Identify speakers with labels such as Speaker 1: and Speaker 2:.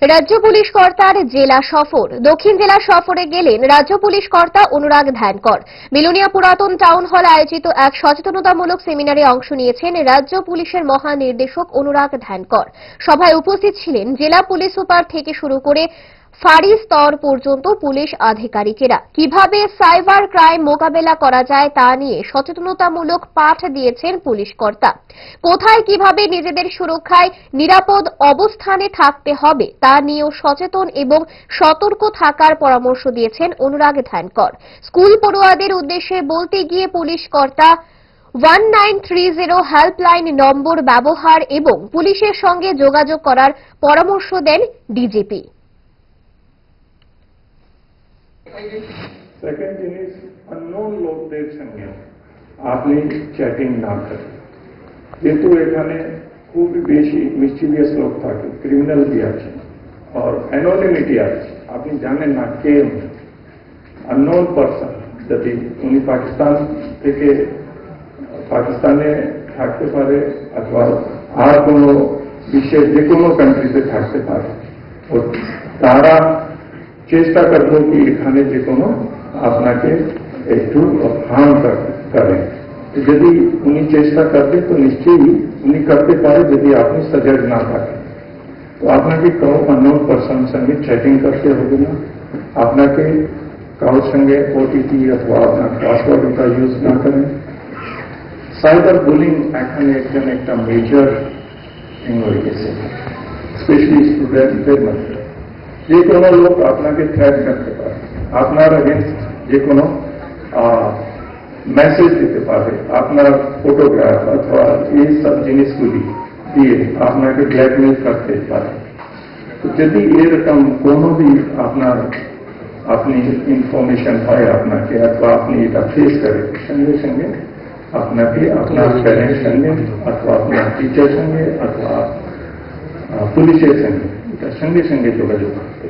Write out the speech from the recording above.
Speaker 1: রাজ্য পুলিশ কর্তার জেলা সফর। দক্ষিণ জেলা সফরে গেলেন রাজ্য পুলিশ কর্তা অনুরাগ ধ্যানকর। বিলোনিয়া পুরাতন টাউন হল আয়োজিত এক সচেতনতামূলক সেমিনারে অংশ নিয়েছেন রাজ্য পুলিশের মহানির্দেশক অনুরাগ ধ্যানকর। সভায় উপস্থিত ছিলেন জেলা পুলিশ সুপার থেকে শুরু করে ফাঁড়ি স্তর পর্যন্ত পুলিশ আধিকারিকেরা। কিভাবে সাইবার ক্রাইম মোকাবেলা করা যায় তা নিয়ে সচেতনতামূলক পাঠ দিয়েছেন পুলিশ কর্তা। কোথায় কিভাবে নিজেদের সুরক্ষায় নিরাপদ অবস্থানে থাকতে হবে তা নিয়েও সচেতন এবং সতর্ক থাকার পরামর্শ দিয়েছেন অনুরাগ ধ্যানকর। স্কুল পড়ুয়াদের উদ্দেশ্যে বলতে গিয়ে পুলিশ কর্তা 1930 হেল্পলাইন নম্বর ব্যবহার এবং পুলিশের সঙ্গে যোগাযোগ করার পরামর্শ দেন ডিজিপি।
Speaker 2: सेकंड जिनिस अननोन লোকদের সঙ্গে আপনি চ্যাটিং না করেন, যেহেতু এখানে খুব বেশি মিসচিভিয়াস লোক থাকে, ক্রিমিনাল भी আছে और অ্যানোনিমিটি আছে। আপনি জানেন না কে अननोन পারসন, যদি উনি পাকিস্তান থেকে পাকিস্তানে থাকতে পারে অথবা আর কোনো বিশ্বের যে কোনো কান্ট্রিতে থাকতে পারে। তারা চেষ্টা করবো কি এখানে যে কোনো আপনাকে একটু হার্ম করে। যদি উনি চেষ্টা করবে তো নিশ্চয়ই উনি করতে পারে যদি আপনি সজাগ না থাকেন। তো আপনাকে কারো অননোন পারসন সঙ্গে চ্যাটিং করতে হবে না, আপনাকে কারোর সঙ্গে ওটিপি অথবা আপনার পাসওয়ার্ডটা ইউজ না করেন। সাইবার বুলিং এখানে একটা মেজর থিং হয়ে গেছে, স্পেশালি স্টুডেন্টদের মধ্যে। যে কোনো লোক আপনাকে থ্রেট করতে পারে, আপনার এগেনস্ট যে কোনো মেসেজ দিতে পারে, আপনার ফটোগ্রাফ অথবা এই সব জিনিসগুলি দিয়ে আপনাকে ব্ল্যাকমেল করতে পারে। তো যদি এরকম কোনো भी আপনি ইনফরমেশন হয় আপনাকে অথবা আপনি এটা ফেস করেন, সঙ্গে সঙ্গে আপনাকে আপনার প্যারেন্টস সঙ্গে অথবা আপনার টিচার সঙ্গে অথবা পুলিশের সঙ্গে এটা সঙ্গে সঙ্গে যোগাযোগ করতে।